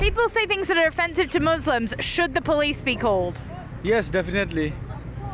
People say things that are offensive to Muslims. Should the police be called? Yes, definitely.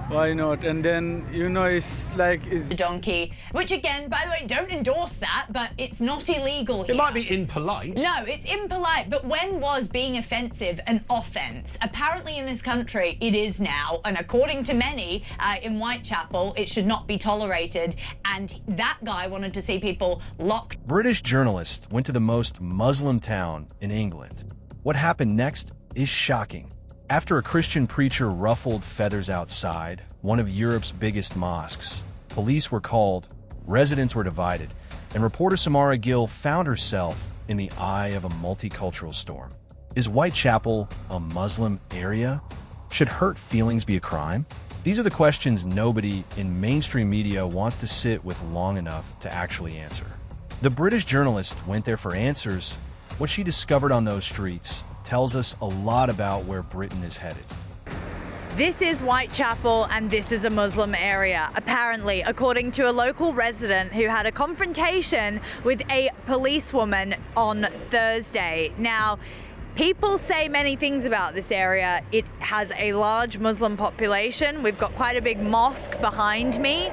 Why not? And then, it's like... A donkey, which again, by the way, don't endorse that, but it's not illegal here. It might be impolite. No, it's impolite, but when was being offensive an offence? Apparently in this country, it is now, and according to many in Whitechapel, it should not be tolerated, and that guy wanted to see people locked. British journalist went to the most Muslim town in England. What happened next is shocking. After a Christian preacher ruffled feathers outside one of Europe's biggest mosques, police were called, residents were divided, and reporter Samara Gill found herself in the eye of a multicultural storm. Is Whitechapel a Muslim area? Should hurt feelings be a crime? These are the questions nobody in mainstream media wants to sit with long enough to actually answer. The British journalist went there for answers. What she discovered on those streets tells us a lot about where Britain is headed. This is Whitechapel and this is a Muslim area, apparently, according to a local resident who had a confrontation with a policewoman on Thursday. Now, people say many things about this area. It has a large Muslim population. We've got quite a big mosque behind me.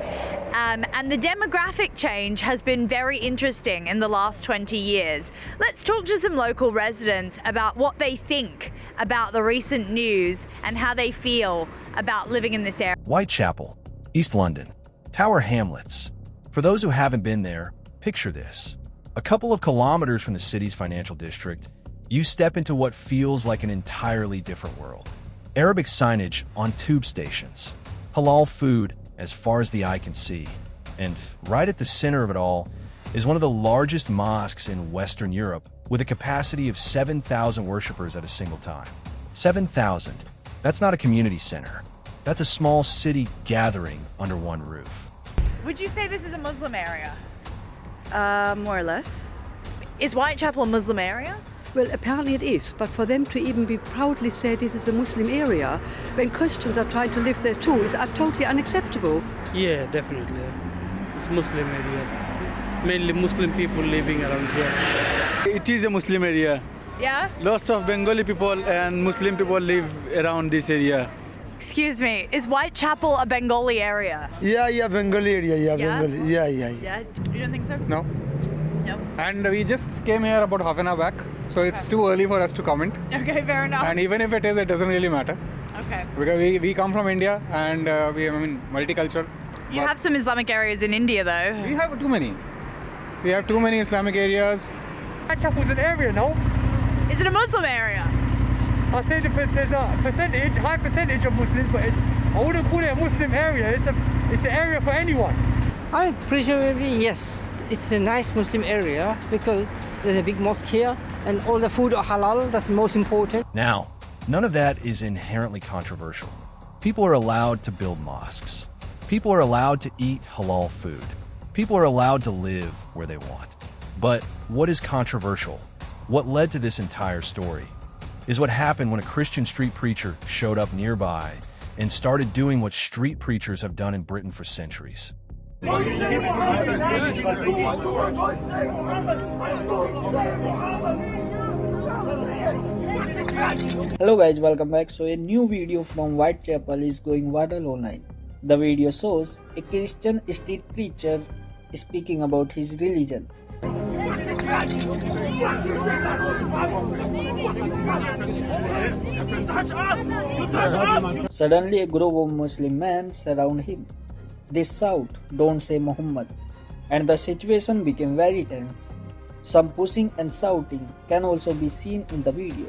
And the demographic change has been very interesting in the last 20 years. Let's talk to some local residents about what they think about the recent news and how they feel about living in this area. Whitechapel, East London, Tower Hamlets. For those who haven't been there, picture this. A couple of kilometers from the city's financial district, you step into what feels like an entirely different world. Arabic signage on tube stations, halal food as far as the eye can see, and right at the center of it all is one of the largest mosques in Western Europe with a capacity of 7,000 worshippers at a single time. 7,000. That's not a community center. That's a small city gathering under one roof. Would you say this is a Muslim area? More or less. Is Whitechapel a Muslim area? Well, apparently it is, but for them to even be proudly say this is a Muslim area, when Christians are trying to live there too, is totally unacceptable. Yeah, definitely. It's Muslim area. Mainly Muslim people living around here. It is a Muslim area. Yeah? Lots of Bengali people and Muslim people live around this area. Excuse me, is Whitechapel a Bengali area? Yeah, Bengali area, Yeah? Bengali. Yeah. Yeah? You don't think so? No. No. And we just came here about half an hour back, so it's too early for us to comment. Okay, fair enough. And even if it is, it doesn't really matter. Okay. Because we come from India and multicultural. You have some Islamic areas in India, though. We have too many. We have too many Islamic areas. Whitechapel's an area, no? Is it a Muslim area? I say there's a high percentage of Muslims, but I wouldn't call it a Muslim area. It's an area for anyone. I presumably, yes. It's a nice Muslim area because there's a big mosque here and all the food are halal. That's the most important. Now, none of that is inherently controversial. People are allowed to build mosques. People are allowed to eat halal food. People are allowed to live where they want. But what is controversial, what led to this entire story, is what happened when a Christian street preacher showed up nearby and started doing what street preachers have done in Britain for centuries. Hello guys, welcome back. So a new video from Whitechapel is going viral online. The video shows a Christian street preacher speaking about his religion. Suddenly a group of Muslim men surround him. They shout, "Don't say Muhammad," and the situation became very tense. Some pushing and shouting can also be seen in the video.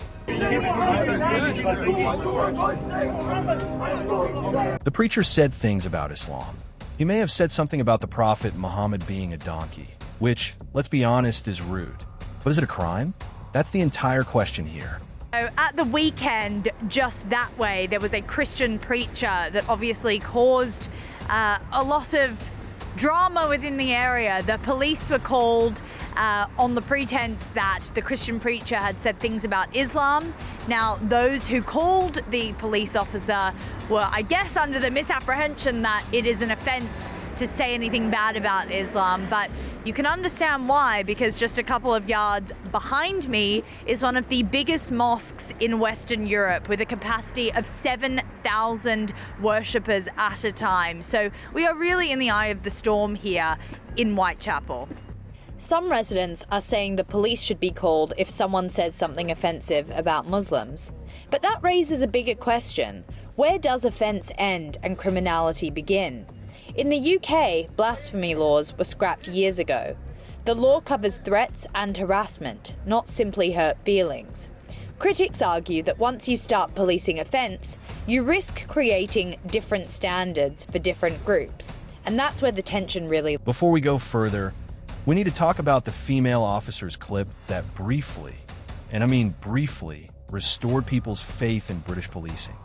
The preacher said things about Islam. He may have said something about the Prophet Muhammad being a donkey, which, let's be honest, is rude. But is it a crime? That's the entire question here. At the weekend, just that way, there was a Christian preacher that obviously caused a lot of drama within the area. The police were called on the pretense that the Christian preacher had said things about Islam. Now, those who called the police officer were, I guess, under the misapprehension that it is an offence to say anything bad about Islam, but you can understand why, because just a couple of yards behind me is one of the biggest mosques in Western Europe with a capacity of 7,000 worshippers at a time. So we are really in the eye of the storm here in Whitechapel. Some residents are saying the police should be called if someone says something offensive about Muslims. But that raises a bigger question. Where does offence end and criminality begin? In the UK, blasphemy laws were scrapped years ago. The law covers threats and harassment, not simply hurt feelings. Critics argue that once you start policing offence, you risk creating different standards for different groups. And that's where the tension really... Before we go further, we need to talk about the female officer's clip that briefly, and I mean briefly, restored people's faith in British policing.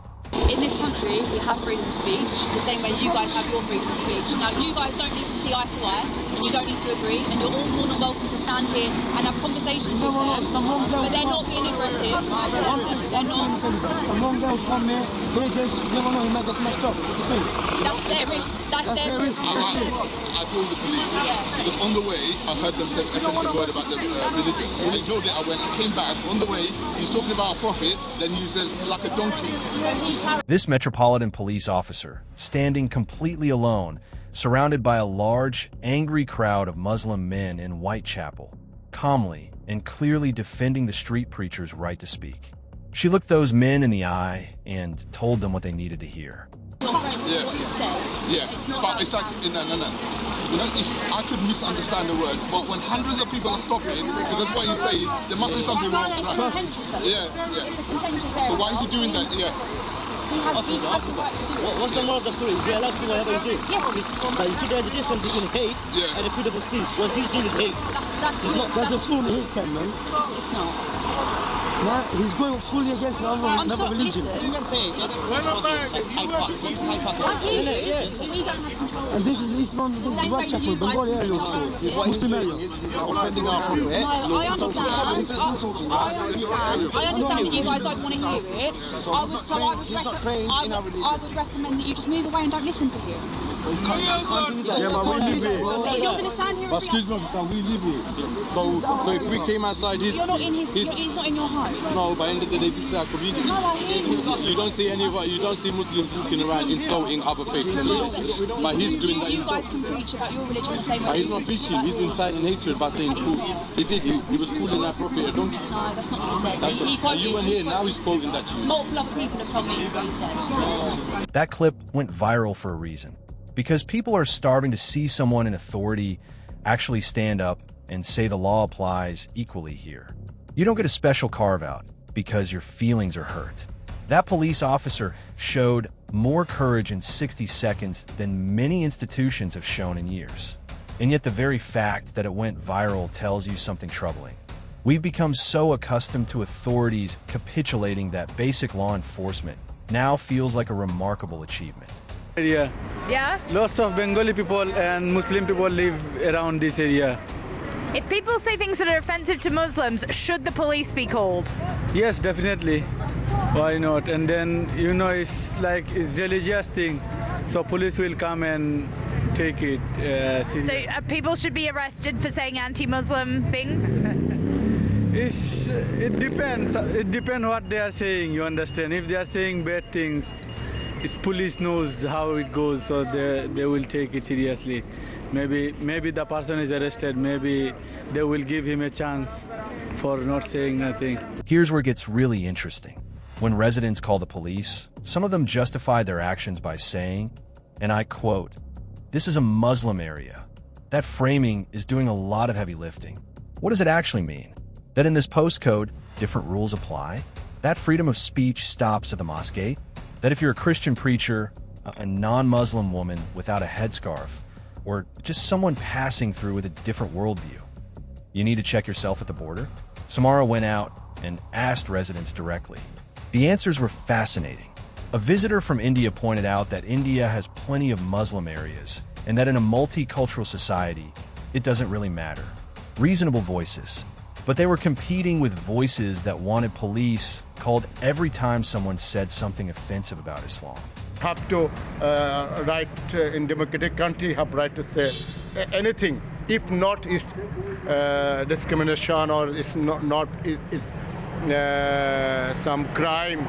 In this country, we have freedom of speech, the same way you guys have your freedom of speech. Now, you guys don't need to see eye to eye, and you don't need to agree, and you're all more than welcome to stand here and have conversations with them, but they're not being aggressive. They're not. That's their risk. That's their risk. I called the police because on the way I heard them say an offensive word about the religion. I ignored it. I came back. On the way, he's talking about a prophet, then he said like a donkey. This Metropolitan Police officer, standing completely alone, surrounded by a large, angry crowd of Muslim men in Whitechapel, calmly and clearly defending the street preacher's right to speak. She looked those men in the eye and told them what they needed to hear. Yeah, but it's like, no. You know, if I could misunderstand the word, but when hundreds of people are stopping, because what you say, there must be something wrong. It's contentious though. Yeah. It's a contentious area. So why is he doing that? Yeah. What's the moral of the story? Is he allowed to do whatever he did? Yes. But you see, there's a difference between hate and the freedom of speech. What he's doing is hate. That's a full hate crime, man. It's not. Nah, he's going fully against Allah, another religion. You can say it. I hear you, but we don't have control. And this is Islam, this is Whitechapel, Bengali area also. Muslim area. Offending our prophet. I understand. I understand that you guys don't want to hear it. I would recommend that you just move away and don't listen to him. Yeah, but we live here. But you're going to stand here and excuse me, we live here. So if we came outside, you're not in his, he's not in your home. No, but end of the day, this is our community. No, I hear you. You don't see anybody, you don't see Muslims walking around insulting other faiths. But he's doing that. You guys can preach about your religion the same way. But he's not preaching, he's inciting hatred by saying cool. He did, he was calling that prophet a donkey. No, that's not what he said. You weren't here, now he's quoting that to you. Multiple other people have told me what he said. That clip went viral for a reason. Because people are starving to see someone in authority actually stand up and say the law applies equally here. You don't get a special carve-out because your feelings are hurt. That police officer showed more courage in 60 seconds than many institutions have shown in years. And yet the very fact that it went viral tells you something troubling. We've become so accustomed to authorities capitulating that basic law enforcement now feels like a remarkable achievement. Area. Yeah? Lots of Bengali people and Muslim people live around this area. If people say things that are offensive to Muslims, should the police be called? Yes, definitely. Why not? And then, you know, it's religious things. So police will come and take it seriously. So people should be arrested for saying anti-Muslim things? It depends. It depends what they are saying, you understand. If they are saying bad things, police knows how it goes, so they will take it seriously. Maybe the person is arrested, maybe they will give him a chance for not saying nothing. Here's where it gets really interesting. When residents call the police, some of them justify their actions by saying, and I quote, "This is a Muslim area." That framing is doing a lot of heavy lifting. What does it actually mean? That in this postcode, different rules apply? That freedom of speech stops at the mosque gate? That if you're a Christian preacher, a non-Muslim woman without a headscarf, or just someone passing through with a different worldview, you need to check yourself at the border? Samara went out and asked residents directly. The answers were fascinating. A visitor from India pointed out that India has plenty of Muslim areas, and that in a multicultural society, it doesn't really matter. Reasonable voices. But they were competing with voices that wanted police called every time someone said something offensive about Islam. have to right in democratic country have right to say anything. If not, it's discrimination or it's not it's some crime.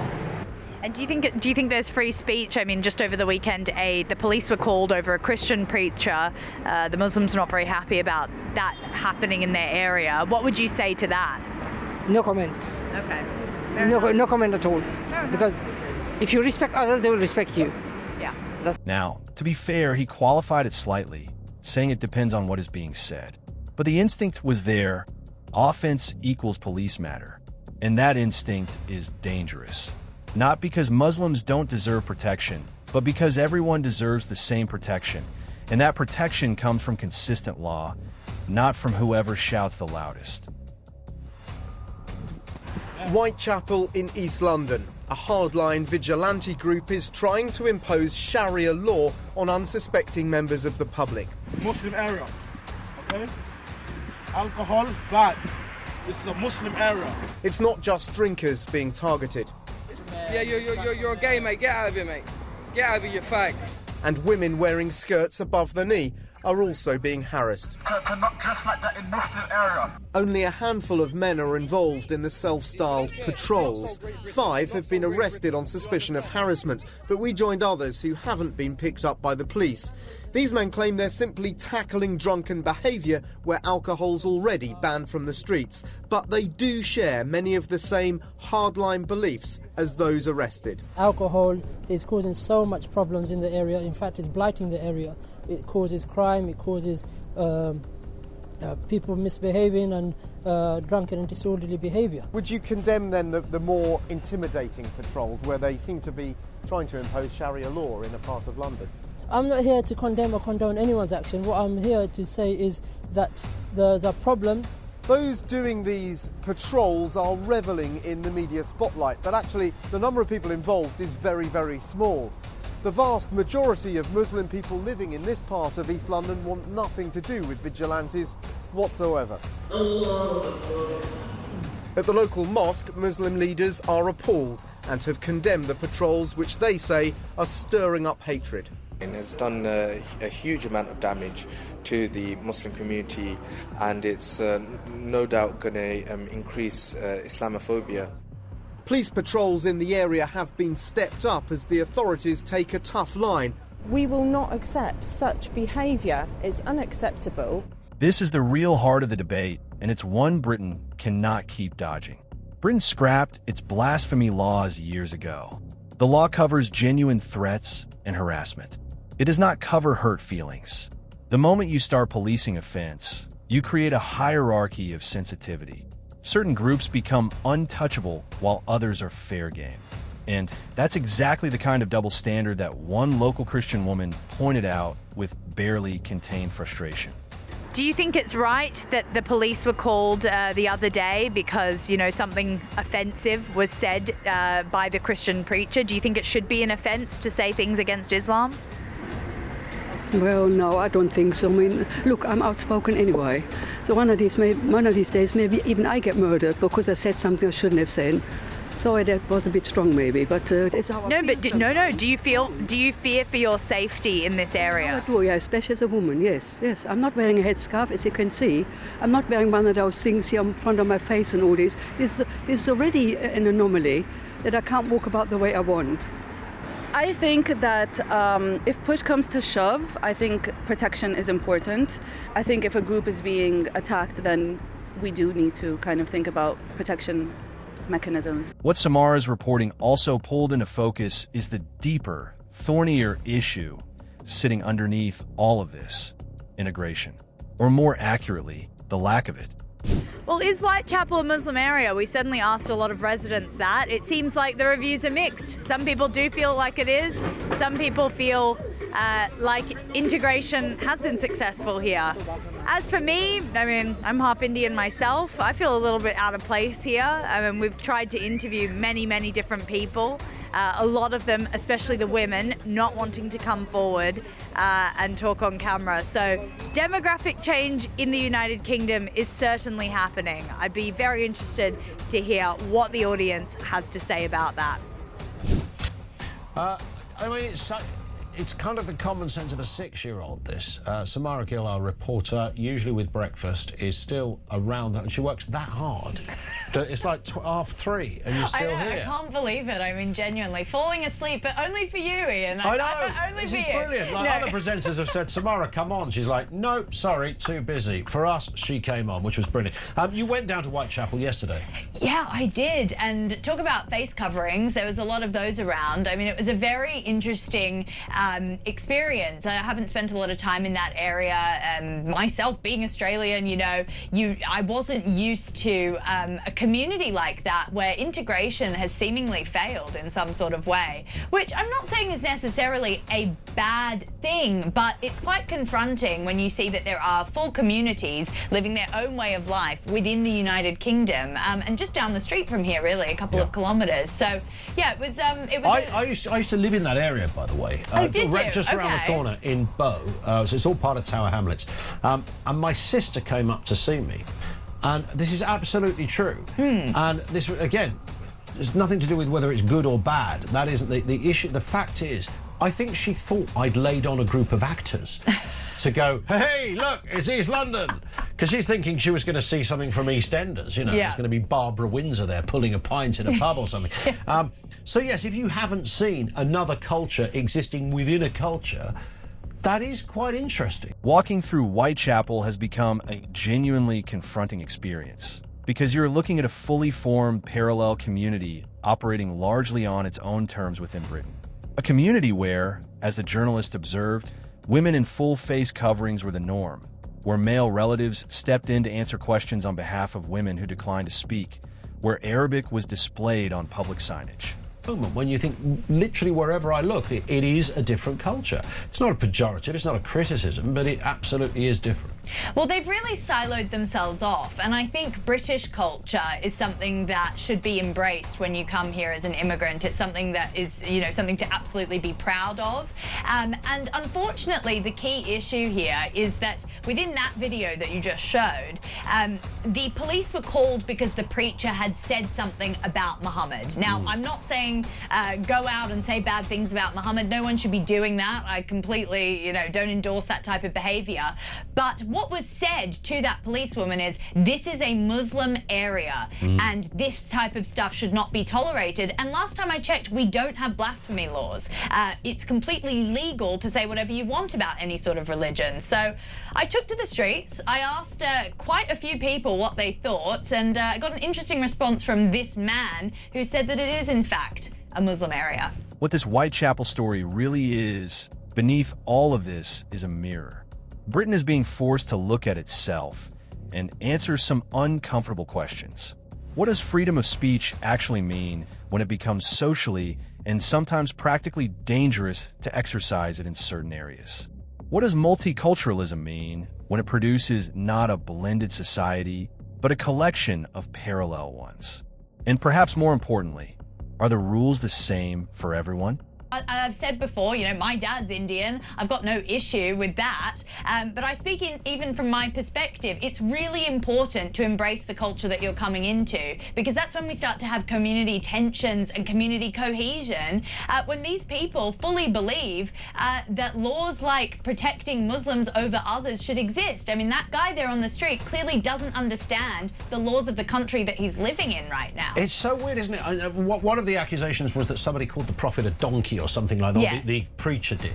And do you think there's free speech? I mean, just over the weekend, the police were called over a Christian preacher. The Muslims are not very happy about that happening in their area. What would you say to that? No comments. Okay. No comment at all. Because if you respect others, they will respect you. Yeah. Now, to be fair, he qualified it slightly, saying it depends on what is being said. But the instinct was there. Offense equals police matter. And that instinct is dangerous. Not because Muslims don't deserve protection, but because everyone deserves the same protection. And that protection comes from consistent law, not from whoever shouts the loudest. Whitechapel in East London. A hardline vigilante group is trying to impose Sharia law on unsuspecting members of the public. Muslim area, okay? Alcohol, bad. This is a Muslim area. It's not just drinkers being targeted. Yeah, you're a gay, mate. Get out of here, mate. Get out of here, you fag. And women wearing skirts above the knee are also being harassed. To not dress like that in Muslim area. Only a handful of men are involved in the self-styled patrols. 5 have been arrested on suspicion of harassment, but we joined others who haven't been picked up by the police. These men claim they're simply tackling drunken behaviour where alcohol's already banned from the streets, but they do share many of the same hardline beliefs as those arrested. Alcohol is causing so much problems in the area. In fact, it's blighting the area. It causes crime, it causes people misbehaving and drunken and disorderly behaviour. Would you condemn then the more intimidating patrols where they seem to be trying to impose Sharia law in a part of London? I'm not here to condemn or condone anyone's action. What I'm here to say is that there's a problem. Those doing these patrols are revelling in the media spotlight, but actually the number of people involved is very, very small. The vast majority of Muslim people living in this part of East London want nothing to do with vigilantes whatsoever. At the local mosque, Muslim leaders are appalled and have condemned the patrols, which they say are stirring up hatred. It has done a huge amount of damage to the Muslim community, and it's no doubt going to increase Islamophobia. Police patrols in the area have been stepped up as the authorities take a tough line. We will not accept such behaviour. It's unacceptable. This is the real heart of the debate, and it's one Britain cannot keep dodging. Britain scrapped its blasphemy laws years ago. The law covers genuine threats and harassment. It does not cover hurt feelings. The moment you start policing offense, you create a hierarchy of sensitivity. Certain groups become untouchable while others are fair game. And that's exactly the kind of double standard that one local Christian woman pointed out with barely contained frustration. Do you think it's right that the police were called the other day because, you know, something offensive was said by the Christian preacher? Do you think it should be an offence to say things against Islam? Well, no, I don't think so. I mean, look, I'm outspoken anyway. So one of these days, maybe even I get murdered because I said something I shouldn't have said. Sorry, that was a bit strong, maybe, but it's how no, but do you fear for your safety in this area? I do, yeah, especially as a woman. Yes. I'm not wearing a headscarf, as you can see. I'm not wearing one of those things here in front of my face and all this. This is already an anomaly that I can't walk about the way I want. I think that if push comes to shove, I think protection is important. I think if a group is being attacked, then we do need to kind of think about protection mechanisms. What Samara's reporting also pulled into focus is the deeper, thornier issue sitting underneath all of this: integration. Or more accurately, the lack of it. Well, is Whitechapel a Muslim area? We certainly asked a lot of residents that. It seems like the reviews are mixed. Some people do feel like it is. Some people feel like integration has been successful here. As for me, I mean, I'm half Indian myself. I feel a little bit out of place here. I mean, we've tried to interview many different people. A lot of them, especially the women, not wanting to come forward and talk on camera. So demographic change in the United Kingdom is certainly happening. I'd be very interested to hear what the audience has to say about that. I mean, it's kind of the common sense of a 6-year-old, this. Samara Gill, our reporter, usually with breakfast, is still around. She works that hard. It's like 3:30 and you're still here. I can't believe it. I mean, genuinely. Falling asleep, but only for you, Ian. I know. Only This for is you. brilliant. Like, other presenters have said, Samara, come on. She's like, no, sorry, too busy. For us, she came on, which was brilliant. You went down to Whitechapel yesterday. Yeah, I did. And talk about face coverings. There was a lot of those around. I mean, it was a very interesting experience. I haven't spent a lot of time in that area. Myself, being Australian, you know, I wasn't used to a community like that where integration has seemingly failed in some sort of way, which I'm not saying is necessarily a bad thing, but it's quite confronting when you see that there are full communities living their own way of life within the United Kingdom, and just down the street from here, really, a couple of kilometres. So, yeah, it was. I used to live in that area, by the way. Oh, did you? Just around the corner in Bow. So it's all part of Tower Hamlets. And my sister came up to see me. And this is absolutely true. And this, again, there's nothing to do with whether it's good or bad. That isn't the issue. The fact is, I think she thought I'd laid on a group of actors to go, hey, look, it's East London. Because she's thinking she was going to see something from EastEnders, you know. There's going to be Barbara Windsor there pulling a pint in a pub or something. So, yes, if you haven't seen another culture existing within a culture, that is quite interesting. Walking through Whitechapel has become a genuinely confronting experience because you're looking at a fully formed parallel community operating largely on its own terms within Britain. A community where, as the journalist observed, women in full face coverings were the norm, where male relatives stepped in to answer questions on behalf of women who declined to speak, where Arabic was displayed on public signage. When you think literally wherever I look, it is a different culture. It's not a pejorative, it's not a criticism, but it absolutely is different. Well, they've really siloed themselves off, and I think British culture is something that should be embraced when you come here as an immigrant. It's something that is, you know, something to absolutely be proud of. And unfortunately, the key issue here is that within that video that you just showed, the police were called because the preacher had said something about Muhammad. Now, I'm not saying go out and say bad things about Muhammad. No one should be doing that. I completely, you know, don't endorse that type of behaviour. But what was said to that policewoman is, this is a Muslim area and this type of stuff should not be tolerated. And last time I checked, we don't have blasphemy laws. It's completely legal to say whatever you want about any sort of religion. So I took to the streets. I asked quite a few people what they thought, and I got an interesting response from this man who said that it is, in fact, a Muslim area. What this Whitechapel story really is, beneath all of this, is a mirror. Britain is being forced to look at itself and answer some uncomfortable questions. What does freedom of speech actually mean when it becomes socially and sometimes practically dangerous to exercise it in certain areas? What does multiculturalism mean when it produces not a blended society, but a collection of parallel ones? And perhaps more importantly, are the rules the same for everyone? I've said before, you know, my dad's Indian. I've got no issue with that. But I speak even from my perspective. It's really important to embrace the culture that you're coming into, because that's when we start to have community tensions and community cohesion. When these people fully believe that laws like protecting Muslims over others should exist. I mean, that guy there on the street clearly doesn't understand the laws of the country that he's living in right now. It's so weird, isn't it? One of the accusations was that somebody called the prophet a donkey or something like that. Yes. The preacher did.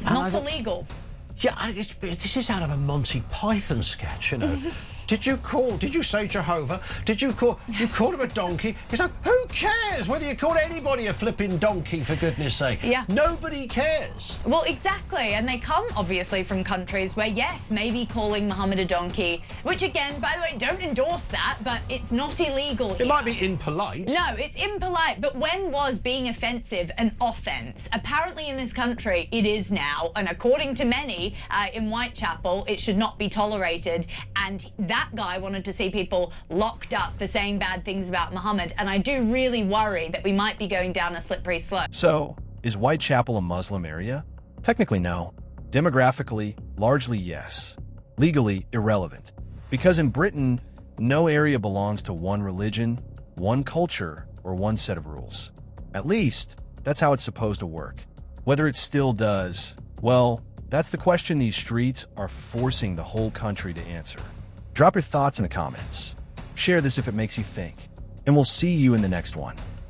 Not illegal. Yeah, this is out of a Monty Python sketch, you know. Did you say Jehovah? You called him a donkey? It's like, who cares whether you called anybody a flipping donkey, for goodness sake? Yeah. Nobody cares. Well, exactly. And they come, obviously, from countries where, yes, maybe calling Muhammad a donkey, which, again, by the way, don't endorse that, but it's not illegal here. It might be impolite. No, it's impolite. But when was being offensive an offence? Apparently, in this country, it is now. And according to many in Whitechapel, it should not be tolerated. And that guy wanted to see people locked up for saying bad things about Muhammad, and I do really worry that we might be going down a slippery slope. So, is Whitechapel a Muslim area? Technically, no. Demographically, largely yes. Legally, irrelevant. Because in Britain, no area belongs to one religion, one culture, or one set of rules. At least, that's how it's supposed to work. Whether it still does, well, that's the question these streets are forcing the whole country to answer. Drop your thoughts in the comments. Share this if it makes you think. And we'll see you in the next one.